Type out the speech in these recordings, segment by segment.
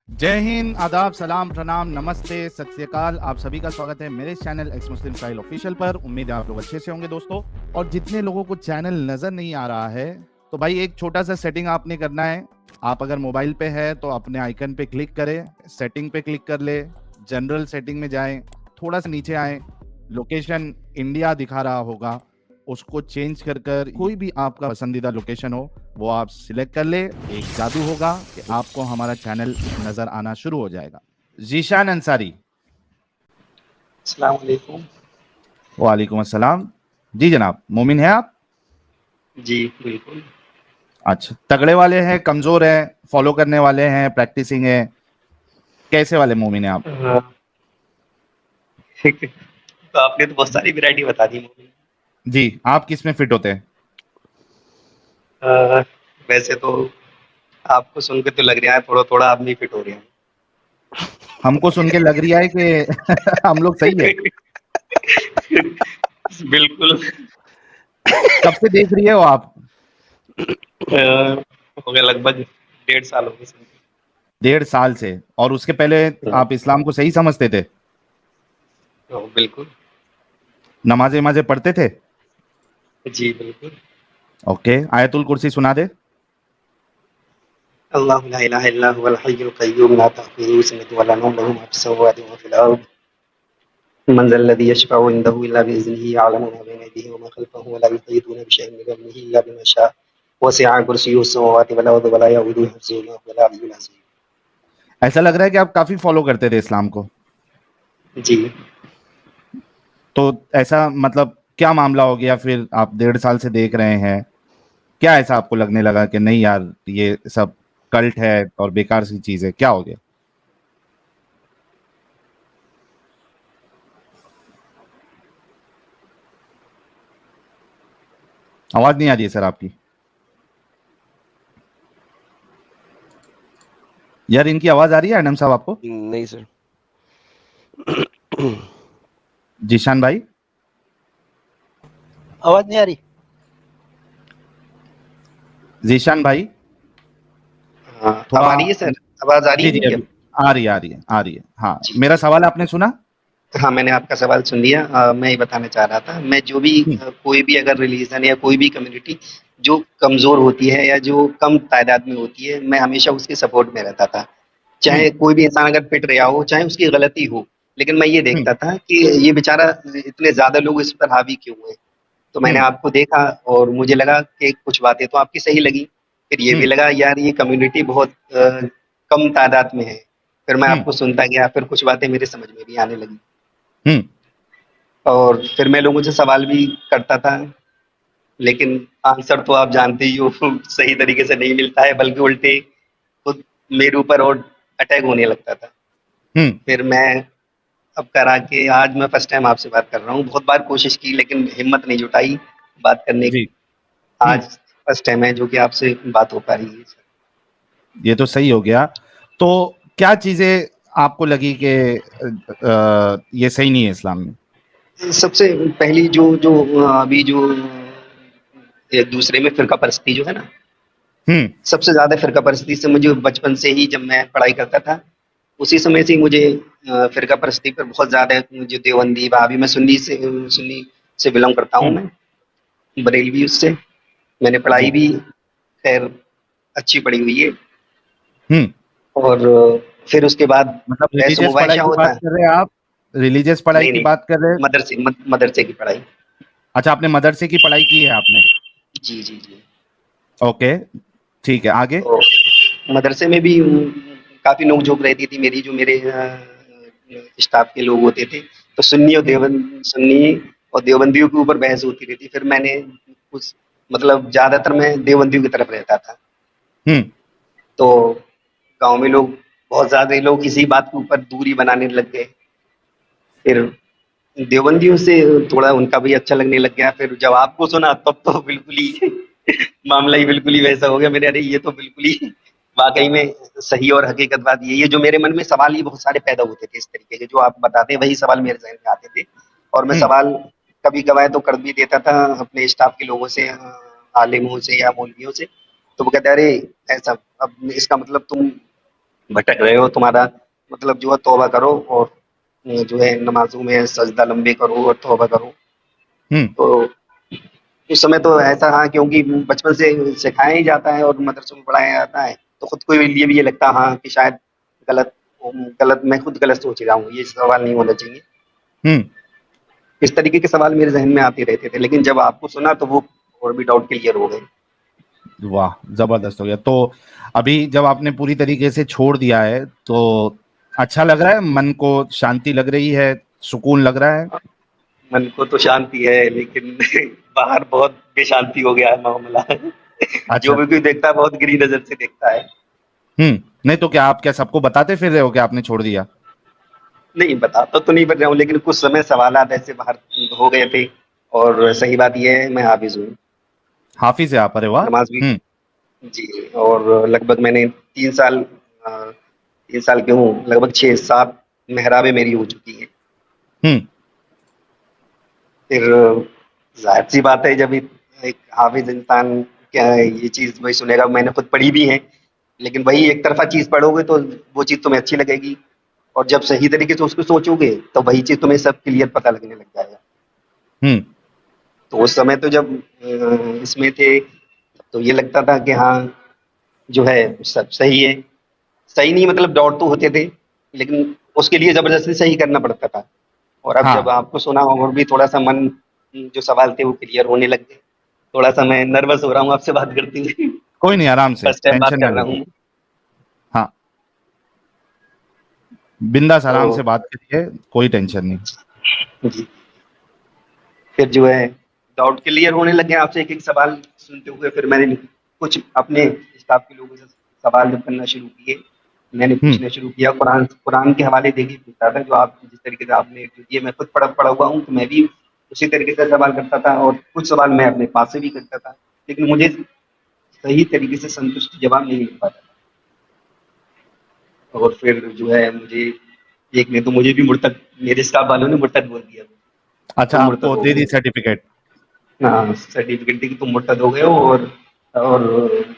जय हिंद, आदाब, सलाम, प्रणाम, नमस्ते, सत श्री अकाल। आप सभी का स्वागत है मेरे चैनल एक्स मुस्लिम स्टाइल ऑफिशियल पर। उम्मीद है आप लोग अच्छे से होंगे दोस्तों। और जितने लोगों को चैनल नजर नहीं आ रहा है तो भाई एक छोटा सा सेटिंग आपने करना है। आप अगर मोबाइल पे है तो अपने आइकन पे क्लिक करें, सेटिंग पे क्लिक कर ले, जनरल सेटिंग में जाएं, थोड़ा सा नीचे आए, लोकेशन इंडिया दिखा रहा होगा, उसको चेंज कर कर कोई भी आपका पसंदीदा लोकेशन हो वो आप सिलेक्ट कर ले। एक जादू होगा कि आपको हमारा चैनल नजर आना शुरू हो जाएगा। जीशान अंसारी। अस्सलाम वालेकुम। वालेकुम अस्सलाम। जी जनाब, मोमिन है आप? जी, बिल्कुल। अच्छा, तगड़े वाले हैं, कमजोर हैं, फॉलो करने वाले हैं, प्रैक्टिसिंग है, कैसे वाले मोमिन है आप? हाँ, तो आपने तो बहुत सारी वैरायटी बता दी मुझे। जी, आप किस में फिट होते हैं? अ, वैसे तो आपको सुन के तो लग रहा है थोड़ा-थोड़ा आप भी फिट हो रहे हैं। हमको सुन के लग रहा है कि हम लोग सही है। बिल्कुल। कब से देख रही है वो आप? हो गया लगभग 1.5 साल हो गए सुन के। 1.5 साल से? और उसके पहले आप इस्लाम को सही समझते थे? बिल्कुल। नमाजें वमाजें पढ़ते थे? जी, बिल्कुल। ओके, आयतुल कुर्सी सुना दे। अल्लाहु ला इलाहा इल्ला हुवल हय्युल क़य्यूम ला तअख़ुज़ुहु सिनतुन व ला नौम लहु मा फ़िस समावाति व मा फ़िल अर्द मन ज़ल्लज़ी यशफ़अु इंदहु इल्ला बिइज़्निही यअलमु मा बैना अयदीहिम व मा ख़ल्फ़हुम व ला युहीतूना बिशैइन मिन इल्मिही इल्ला बिमा शाअ वसि'a कुर्सियुहु समावाति वल अर्द व ला यऊदुहु हिफ़्ज़ुहुमा व हुवल अलिय्युल अज़ीम। ऐसा लग रहा है कि आप काफी फॉलो करते थे इस्लाम को। जी। तो ऐसा मतलब क्या मामला हो गया फिर आप 1.5 साल से देख रहे हैं? क्या ऐसा आपको लगने लगा कि नहीं यार ये सब कल्ट है और बेकार सी चीज है? क्या हो गया? आवाज नहीं आ रही है सर आपकी। यार इनकी आवाज आ रही है एडम साहब आपको? नहीं सर। जीशान भाई, आवाज नहीं आ रही? जीशान भाई, हाँ, अब थोड़ा। आ रही है सर? आवाज़ आ रही जी है जी, मेरी अभी अब? आ रही है, आ रही है, आ रही है। हाँ, जी, मेरा जी। सवाल आपने सुना? हाँ, मैंने आपका सवाल सुन लिया। मैं ये बताना चाह रहा था, मैं जो भी हम्म, कोई भी अगर रिलीजन या कोई भी कम्युनिटी जो कमज़ोर होती है या जो कम तादाद में होती है, मैं हमेशा उसके सपोर्ट में रहता था। हम्म, चाहे कोई भी इंसान अगर पिट रहा हो, चाहे उसकी गलती हो, लेकिन मैं ये हम्म, देखता था कि ये बेचारा इतने ज़्यादा लोग इस पर हावी क्यों हुए? तो मैंने हम्म, आपको देखा और मुझे लगा कि कुछ बातें तो आपकी सही लगी। फिर ये भी हम्म, लगा यार ये कम्युनिटी बहुत कम तादाद में है। फिर मैं हम्म, आपको सुनता गया, फिर कुछ बातें मेरे समझ में भी आने लगी। हम्म, और फिर मैं लोगों से सवाल भी करता था, लेकिन आंसर तो आप जानते ही हो सही तरीके से नहीं मिलता है, बल्कि उल्टे खुद मेरे ऊपर और अटैक होने लगता था। हम्म। फिर मैं अब करा के आज मैं फर्स्ट टाइम आपसे बात कर रहा हूँ। बहुत बार कोशिश की लेकिन हिम्मत नहीं जुटाई बात करने जी। की। हम्म। आज फर्स्ट टाइम है जो कि आपसे बात हो पा रही है। ये तो सही हो गया। तो क्या चीजें आपको लगी कि ये सही नहीं है इस्लाम में? सबसे पहली जो जो अभी जो एक दूसरे में फ़िरका परस्ती जो है ना, हम्म, सबसे ज़्यादा फ़िरका परस्ती से मुझे बचपन से ही जब मैं पढ़ाई करता था, उसी समय से ही मुझे फ़िरका परस्ती पर बहुत ज़्यादा मुझे देवबंदी, वहाबी, मैं सुन्नी से बिलॉन्ग करता हूँ हम्म, मैं, बरेलवी उससे। मैंने पढ़ाई जी। भी ख़ैर अच्छी पढ़ी हुई है हम्म। और फिर उसके बाद मतलब बहस रिलीजियस पढ़ाई मुबाहिशा की होता बात है। कर रहे हैं आप? रिलीजियस पढ़ाई नहीं, की नहीं, बात कर रहे हैं? मदरसे की पढ़ाई। अच्छा, आपने मदरसे की पढ़ाई की है आपने? जी, जी, जी। ओके, ठीक है, आगे। तो मदरसे में भी काफ़ी नोक-झोंक रहती थी मेरी, जो मेरे स्टाफ के लोग होते थे। तो हम्म, सुन्नी और देवबंदियों के ऊपर बहस होती रहती। फिर मैंने कुछ मतलब ज़्यादातर मैं देवबंदियों की तरफ रहता था। हम्म, तो गाँव में लोग बहुत ज़्यादा लोग इसी बात के ऊपर दूरी बनाने लग गए। फिर देवबंदियों से थोड़ा उनका भी अच्छा लगने लग गया। फिर जब आपको सुना तब तो बिल्कुल ही मामला ही बिल्कुल ही वैसा हो गया। मेरे अरे ये तो बिल्कुल ही वाक़ई में सही और हकीकत बात यही है। जो मेरे मन में सवाल ही बहुत सारे पैदा होते थे इस तरीके के, जो आप बताते हैं वही सवाल मेरे ज़हन में आते थे। और मैं हम्म, सवाल कभी-कभार तो कर भी देता था अपने स्टाफ के लोगों से, आलिमों से या मौलवियों से। तो वो कहते हैं, "अरे! ऐसा अब इसका मतलब तुम भटक रहे हो, तुम्हारा मतलब जो है तौबा करो और जो है नमाजों में सजदा लंबे करो और तौबा करो। हम्म। तो उस समय तो ऐसा हाँ, क्योंकि बचपन से सिखाया ही जाता है और मदरसों में पढ़ाया जाता है, तो खुद को लिए भी ये लगता हाँ कि शायद गलत गलत मैं खुद गलत सोच रहा हूँ, ये सवाल नहीं होना चाहिए। हम्म। इस तरीके के सवाल मेरे जहन में आते रहते थे, लेकिन जब आपको सुना तो वो और भी डाउट क्लियर हो गए। वाह, जबरदस्त हो गया। तो अभी जब आपने पूरी तरीके से छोड़ दिया है तो अच्छा लग रहा है, मन को शांति लग रही है, सुकून लग रहा है? मन को तो शांति है, लेकिन बाहर बहुत बेशांति हो गया है मामला। जो अच्छा। भी कोई देखता है बहुत गिरी नजर से देखता है। नहीं तो क्या आप क्या सबको बताते फिर रहे हो कि आपने छोड़ दिया? नहीं बताता तो नहीं बन रहा हूँ, लेकिन कुछ समय सवालात ऐसे बाहर हो गए थे। और सही बात यह है, मैं हाफिज हूँ, हाफिज है आप? अरे वाह। नमाज भी। हम्म। जी, और लगभग मैंने 3 साल 3 साल क्यों, लगभग 6-7 मेहराबें मेरी हो चुकी हैं। हम्म। फिर जाहिर सी बात है, जब एक हाफिज इंसान क्या है, ये चीज वही सुनेगा, मैंने खुद पढ़ी भी है, लेकिन वही एक तरफा चीज पढ़ोगे तो वो चीज तुम्हें अच्छी लगेगी, और जब सही तरीके से उसको सोचोगे तो वही चीज तुम्हें सब क्लियर पता लगने लग जाएगा। हम्म। तो उस समय तो जब इसमें थे, तो ये लगता था कि हाँ जो है सब सही है। सही नहीं मतलब डाउट तो होते थे, लेकिन उसके लिए जबरदस्ती सही करना पड़ता था। और अब जब हाँ। आपको सुना और भी थोड़ा सा मन, जो सवाल थे वो क्लियर होने लग गए। थोड़ा सा मैं नर्वस हो रहा हूँ आपसे बात करते हुए। कोई नहीं, आराम से, फर्स्ट टाइम बात टेंशन ना कर रहा लीजिए। हूँ। हाँ, बिंदास तो आराम से बात करिए, कोई टेंशन नहीं। जी, फिर जो है डाउट क्लियर होने लगे आपसे एक एक सवाल सुनते हुए, फिर मैंने कुछ अपने स्टाफ के लोगों से सवाल जब करना शुरू किए, मैंने हम्म। पूछना शुरू किया, कुरान कुरान के हवाले देखिए पूछता था, जो आप जिस तरीके से आपने जो दिए, मैं खुद पढ़ा पढ़ा हुआ हूँ, तो मैं भी उसी तरीके से सवाल करता था, और कुछ सवाल मैं अपने पास से भी करता था, लेकिन मुझे सही तरीके से संतुष्ट जवाब नहीं मिल पाता था। और फिर जो है मुझे एक ने तो मुझे भी मुर्तद, मेरे स्टाफ वालों ने मुर्तद बोल दिया, अच्छा, तुम मुर्तद आपको हो दे दी गए। सर्टिफिकेट? हाँ, सर्टिफिकेट थी कि तुम मुर्तद हो गए हो, और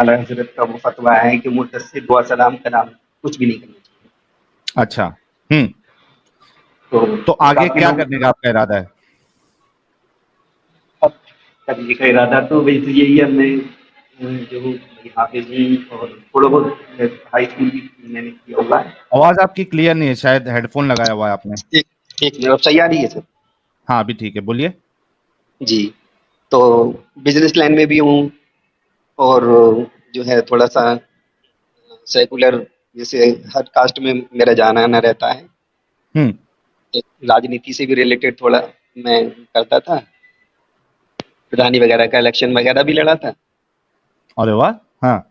आला हजरत का वो फतवा है कि मुर्तद से दुआ सलाम कलाम कुछ भी नहीं करना चाहिए। अच्छा। हम्म। तो तो आगे काफी क्या लोग, करने का आपका इरादा है? अब करने का इरादा तो वैसे यही है, मैं जो हूँ हाफिज हूँ, और थोड़ा बहुत हाई स्कूल भी मैंने किया हुआ है। आवाज आपकी क्लियर नहीं है, शायद हेडफोन लगाया हुआ है आपने। एक एक मिनट, अब सही आ रही है सर? हाँ, अभी ठीक है, बोलिए। जी, तो बिजनेस लाइन में भी हूँ, और जो है थोड़ा सा सेकुलर, जैसे हर कास्ट में मेरा जाना आना रहता है। हम्म। एक राजनीति से भी रिलेटेड थोड़ा मैं करता था, प्रधानी वगैरह का इलेक्शन वगैरह भी लड़ा था। अरे वाह। हाँ,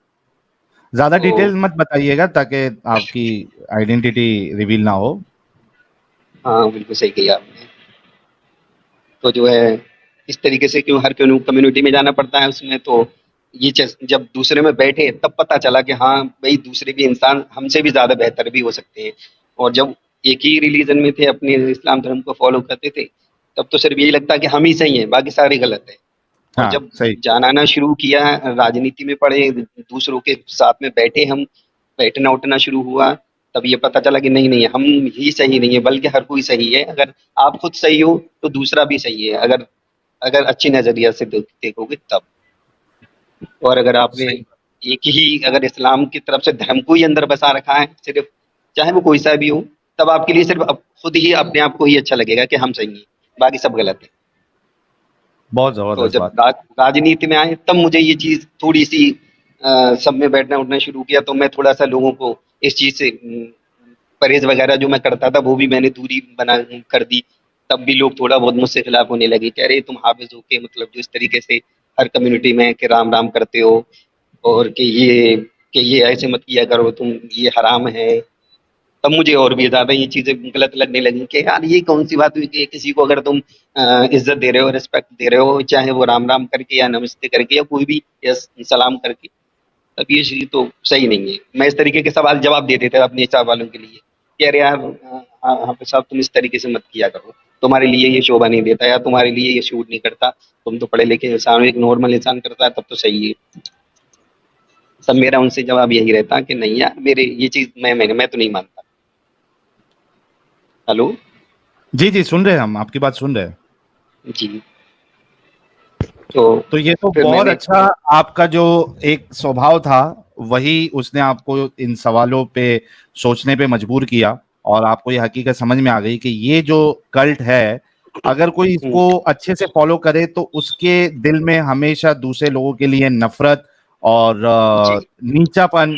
ज्यादा तो डिटेल मत बताइएगा ताकि आपकी आइडेंटिटी रिवील ना हो। हाँ, बिल्कुल सही कही आपने। तो जो है इस तरीके से क्यों हर कम्युनिटी में जाना पड़ता है उसमें, तो ये चीज जब दूसरे में बैठे तब पता चला कि हाँ भाई, दूसरे भी इंसान हमसे भी ज्यादा बेहतर भी हो सकते हैं। और जब एक ही रिलीजन में थे, अपने इस्लाम धर्म को फॉलो करते थे, तब तो सिर्फ यही लगता कि हम ही सही हैं, बाकी सारे गलत है। और हाँ, जब सही। जाना शुरू किया, राजनीति में पढ़े, दूसरों के साथ में बैठे, हम बैठना उठना शुरू हुआ, तब ये पता चला कि नहीं नहीं, हम ही सही नहीं है, बल्कि हर कोई सही है। अगर आप खुद सही हो तो दूसरा भी सही है, अगर अगर अच्छी नजरिया से देखोगे तब। और अगर आपने सही। एक ही अगर इस्लाम की तरफ से धर्म को ही अंदर बसा रखा है सिर्फ, चाहे वो कोई सा भी हो, तब आपके लिए सिर्फ खुद ही अपने आप को ही अच्छा लगेगा कि हम सही हैं, बाकी सब गलत है। बहुत तो जबरदस्त जब बात। राजनीति में आए, तब मुझे ये चीज थोड़ी सी सब में बैठना उठना शुरू किया, तो मैं थोड़ा सा लोगों को इस चीज से परहेज वगैरह जो मैं करता था वो भी मैंने दूरी बना कर दी। तब भी लोग थोड़ा बहुत मुझसे खिलाफ होने लगे, कह रहे तुम हाफिज हो के मतलब जो इस तरीके से हर कम्युनिटी में कि राम राम करते हो, और कि ये ऐसे मत किया करो तुम, ये हराम है। तब मुझे और भी ज्यादा ये चीजें गलत लगने लगी कि यार ये कौन सी बात हुई कि किसी को अगर तुम इज्जत दे रहे हो, रिस्पेक्ट दे रहे हो, चाहे वो राम राम करके या नमस्ते करके या कोई भी या सलाम करके, तब ये चीज तो सही नहीं है। मैं इस तरीके के सवाल जवाब देते थे अपने स्टाफ वालों के लिए कि अरे यार, हाफिज साहब तुम इस तरीके से मत किया करो, तुम्हारे लिए ये शोभा नहीं देता, या तुम्हारे लिए ये शूट नहीं करता, तुम तो पढ़े लिखे इंसान हो, एक नॉर्मल इंसान करता है तब तो सही है। तब मेरा उनसे जवाब यही रहता कि नहीं यार, मेरे ये चीज़ मैं तो नहीं मानता। हेलो? जी जी, सुन रहे हैं, हम आपकी बात सुन रहे हैं। जी। तो तो ये तो फिर बहुत मैंने अच्छा, आपका जो एक स्वभाव था वही उसने आपको इन सवालों पे सोचने पे मजबूर किया, और आपको ये हकीकत समझ में आ गई कि ये जो कल्ट है, अगर कोई हुँ, इसको अच्छे से फॉलो करे तो उसके दिल में हमेशा दूसरे लोगों के लिए नफरत और जी, नीचापन,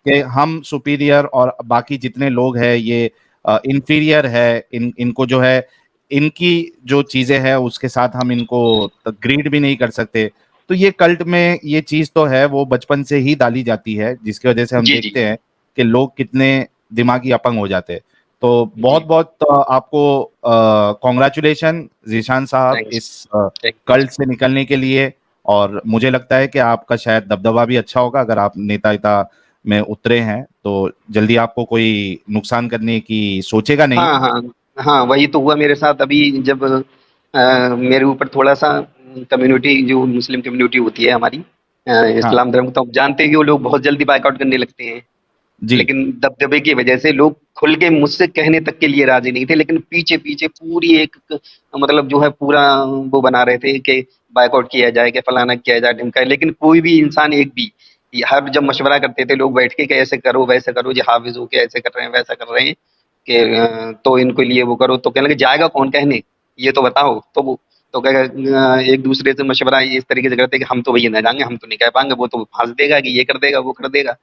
कि हम सुपीरियर और बाकी जितने लोग हैं ये इंफीरियर है, इनको जो है, इनकी जो चीजें हैं उसके साथ हम इनको ग्रीड भी नहीं कर सकते। तो ये कल्ट में ये चीज तो है, वो बचपन से ही डाली जाती है, जिसकी वजह से हम जी, जी, देखते हैं कि लोग कितने दिमागी अपंग हो जाते हैं। तो बहुत जी, बहुत आपको कॉन्ग्रेचुलेशन जीशान साहब, थैंक्स, इस थैंक यू कल्ट जी। से निकलने के लिए। और मुझे लगता है कि आपका शायद दबदबा भी अच्छा होगा, अगर आप नेता में उतरे हैं तो जल्दी आपको कोई नुकसान करने की सोचेगा नहीं। हाँ, हाँ, हाँ, वही तो हुआ मेरे साथ अभी जब मेरे ऊपर थोड़ा-सा कम्युनिटी जो मुस्लिम कम्युनिटी होती है हमारी, हाँ। इस्लाम धर्म, तो आप जानते ही हो, लोग बहुत जल्दी बायकॉट करने लगते हैं। जी। लेकिन दबदबे की वजह से लोग खुल के मुझसे कहने तक के लिए राज़ी नहीं थे, लेकिन पीछे-पीछे पूरी एक मतलब जो है पूरा वो बना रहे थे कि बायकॉट किया जाए, कि फलाना किया जाए, ढिमका, लेकिन कोई भी इंसान एक भी, ये हर जब मशवरा करते थे लोग बैठ के कि ऐसे करो, वैसे करो, ये हाफ़िज़ हो के ऐसे कर रहे हैं, वैसा कर रहे हैं कि तो इनके लिए वो करो, तो कहने लगे जाएगा कौन कहने? ये तो बताओ। तो वो तो कहेगा एक दूसरे से मशवरा इस तरीके से करते हैं कि हम तो भैया ना जाएँगे, हम तो नहीं कह पाएँगे, वो तो फाँस देगा कि ये कर देगा, वो कर देगा।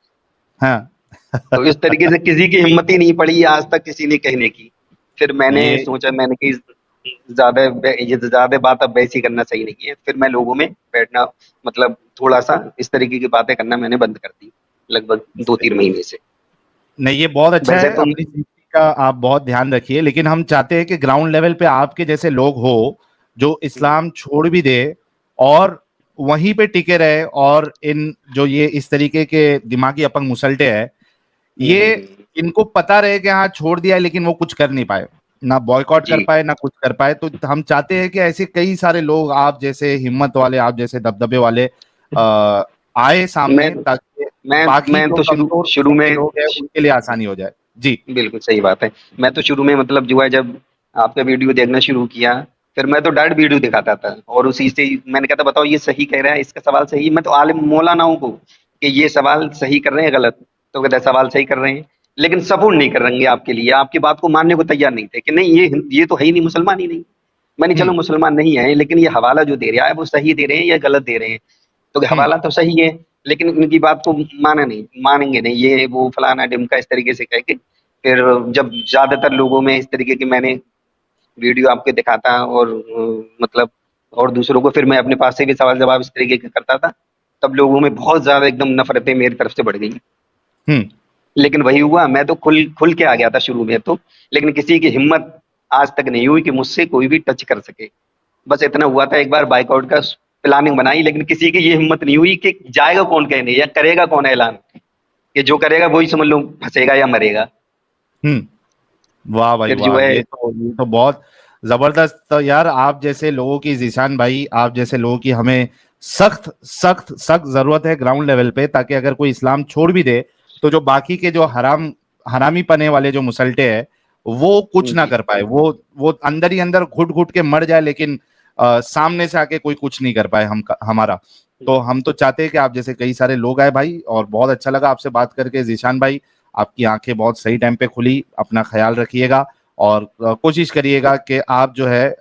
हाँ। तो इस तरीके से किसी की हिम्मत ही नहीं पड़ी आज तक किसी ने कहने की। फिर मैंने ये सोचा, मैंने कि ज़्यादा बात अब वैसी करना सही नहीं है। फिर मैं लोगों में बैठना, मतलब थोड़ा-सा इस तरीके की बातें करना मैंने बंद कर दी, लगभग 2-3 महीने से। नहीं, ये बहुत अच्छा वैसे है, तो अपनी सेफ्टी का आप बहुत ध्यान रखिए, लेकिन हम चाहते हैं कि ग्राउंड लेवल पे आपके जैसे लोग हो जो इस्लाम छोड़ भी दे और वहीं पे टिके रहे, और इन जो ये इस तरीके के दिमागी अपंग मुसल्टे हैं, हुँ, ये हुँ, हुँ। इनको पता रहे कि हाँ छोड़ दिया है, लेकिन वो कुछ कर नहीं पाए, ना बॉयकॉट कर जी, पाए ना कुछ कर पाए। तो हम चाहते हैं कि ऐसे कई सारे लोग आप जैसे हिम्मत वाले, आप जैसे दबदबे वाले आए मैं सामने, ताकि मैं बाकी मैं जो तो शुरू कमजोर शुरू किस्म के में लोग हैं उनके लिए आसानी हो जाए। जी। बिल्कुल सही बात है। मैं तो शुरू में मतलब जो है जब आपका वीडियो देखना शुरू किया, फिर मैं तो डायरेक्ट वीडियो दिखाता था और उसी से ही मैंने कहा था बताओ ये सही कह रहा है, इसका सवाल सही, मैं तो आलिम मौलानाओं को कि ये सवाल सही कर रहे हैं गलत? तो कहता है सवाल सही कर रहे हैं, लेकिन सपोर्ट नहीं कर रहेंगे आपके लिए, आपकी बात को मानने को तैयार नहीं थे कि नहीं ये तो है ही नहीं, मुसलमान ही नहीं। मैंने चलो हुँ। मुसलमान नहीं है, लेकिन ये हवाला जो दे रहा है वो सही दे रहे हैं या गलत दे रहे हैं? तो हुँ। हवाला तो सही है, लेकिन उनकी बात को मानेंगे नहीं, ये वो फलाना-ढिमका इस तरीके से कह के फिर जब ज़्यादातर लोगों में इस तरीके की मैंने वीडियो आपके दिखाता और मतलब और दूसरों को फिर मैं अपने पास से भी सवाल-जवाब इस तरीके के करता था, तब लोगों में बहुत ज़्यादा एकदम नफ़रतें मेरी तरफ से बढ़ गई। हुँ। लेकिन वही हुआ, मैं तो खुल खुल के आ गया था शुरू में तो, लेकिन किसी की हिम्मत आज तक नहीं हुई कि मुझसे कोई भी टच कर सके। बस इतना हुआ था, एक बार बायकॉट का प्लानिंग बनाई, लेकिन किसी की ये हिम्मत नहीं हुई कि जाएगा कौन कहने या करेगा कौन ऐलान, कि जो करेगा वही समझ लो फँसेगा या मरेगा। हुँ। वाह भाई फिर जो वाह! है ये तो बहुत ज़बरदस्त। तो यार आप जैसे लोगों की, ज़ीशान भाई, आप जैसे लोगों की हमें सख्त, सख्त, सख्त ज़रूरत है ग्राउंड लेवल पे, ताकि अगर कोई इस्लाम छोड़ भी दे, तो जो बाकी के जो हरामी पने वाले जो मुसल्टे हैं, वो कुछ ना जी, कर पाए। वो अंदर ही अंदर घुट-घुट के मर जाए, लेकिन सामने से आके कोई कुछ नहीं कर पाए हमारा। तो हम तो चाहते हैं कि आप जैसे कई सारे लोग आए भाई, और बहुत अच्छा लगा आपसे बात करके ज़ीशान भाई। आपकी आंखें बहुत सही टाइम पे खुली, अपना ख्याल रखिएगा, और कोशिश करिएगा कि आप जो है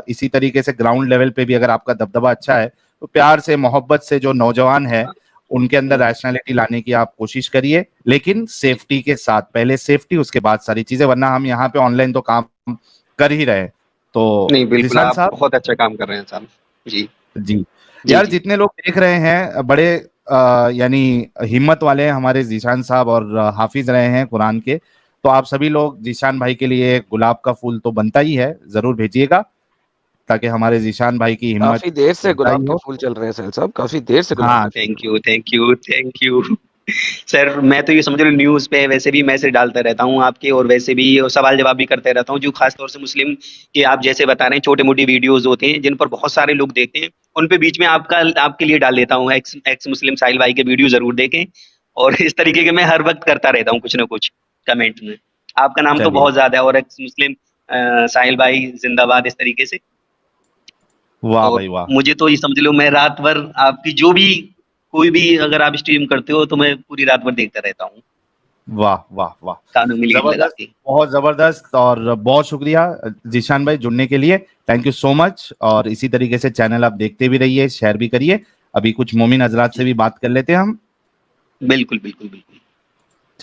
इसी तरीके से ग्राउंड लेवल पे भी, अगर आपका दबदबा अच्छा है तो प्यार से मोहब्बत से जो नौजवान है उनके अंदर हुँ। रैशनैलिटी लाने की आप कोशिश करिए, लेकिन जी। सेफ्टी के साथ, पहले सेफ्टी उसके बाद सारी चीजें, वरना हम यहाँ पे ऑनलाइन तो काम कर ही रहे हैं। तो नहीं, बिल्कुल जिसान आप साहब। बहुत अच्छा काम कर रहे हैं साहब। जी, जी। जी, यार जी। जितने लोग देख रहे हैं, बड़े यानी हिम्मत वाले हैं हमारे ज़ीशान साहब, और हाफ़िज़ रहे हैं कुरान के। तो आप सभी लोग ज़ीशान भाई के लिए गुलाब का फूल तो बनता ही है, ज़रूर भेजिएगा, ताकि हमारे ज़ीशान भाई की हिम्मत काफ़ी देर से गुलाब अफ़ज़ाई के हो। फूल चल रहे हैं सैल साहब, काफ़ी देर से गुलाब हाँ। के फूल thank you, thank you, thank you. Sir मैं तो ये समझ लो न्यूज़ पे वैसे भी मैसेज डालता रहता हूँ आपके और वैसे भी और सवाल-जवाब भी करते रहता हूँ, जो ख़ास तौर से मुस्लिम के आप जैसे बता रहे हैं छोटे-मोटी वीडियोज़ होते हैं, जिन पर बहुत सारे लोग देखते हैं, उन पे बीच में आपके लिए डाल देता हूँ, एक्स एक्स मुस्लिम साहिल भाई के वीडियो ज़रूर देखें और इस तरीके के मैं हर वक्त करता रहता हूँ कुछ ना कुछ कमेंट में। आपका नाम तो चलिए। बहुत ज्यादा है, और एक्स मुस्लिम साहिल भाई जिंदाबाद, इस तरीके से। वाह और भाई वाह। मुझे तो ये समझ लो, मैं रात भर आपकी जो भी कोई भी अगर आप स्ट्रीम करते हो तो मैं पूरी रात भर देखता रहता हूँ, वाह वाह वाह। कानों में लीड लगा जबरदस्त, के। बहुत जबरदस्त, और बहुत शुक्रिया जीशान भाई जुड़ने के लिए। Thank you so much. और इसी तरीके से चैनल आप देखते भी रहिए, शेयर भी करिए। अभी कुछ मोमिन हजरात से भी बात कर लेते हैं हम। बिल्कुल बिल्कुल बिल्कुल।